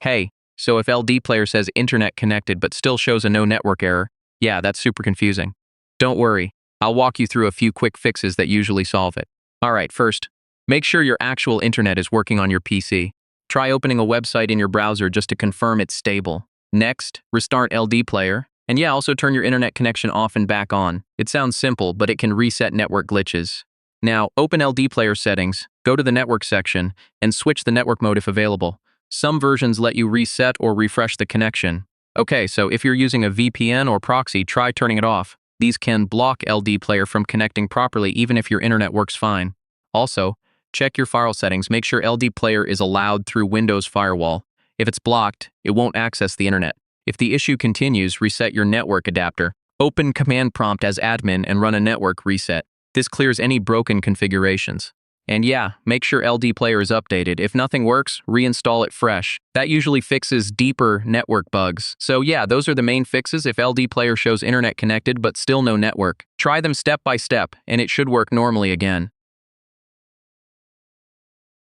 Hey, so if LDPlayer says internet connected but still shows a no network error, yeah, that's super confusing. Don't worry, I'll walk you through a few quick fixes that usually solve it. Alright, first, make sure your actual internet is working on your PC. Try opening a website in your browser just to confirm it's stable. Next, restart LDPlayer. And yeah, also turn your internet connection off and back on. It sounds simple, but it can reset network glitches. Now, open LDPlayer settings, go to the network section, and switch the network mode if available. Some versions let you reset or refresh the connection. Okay, so if you're using a VPN or proxy, try turning it off. These can block LDPlayer from connecting properly even if your internet works fine. Also, check your firewall settings. Make sure LDPlayer is allowed through Windows Firewall. If it's blocked, it won't access the internet. If the issue continues, reset your network adapter. Open command prompt as admin and run a network reset. This clears any broken configurations. And yeah, make sure LDPlayer is updated. If nothing works, reinstall it fresh. That usually fixes deeper network bugs. So yeah, those are the main fixes if LDPlayer shows internet connected but still no network. Try them step by step, and it should work normally again.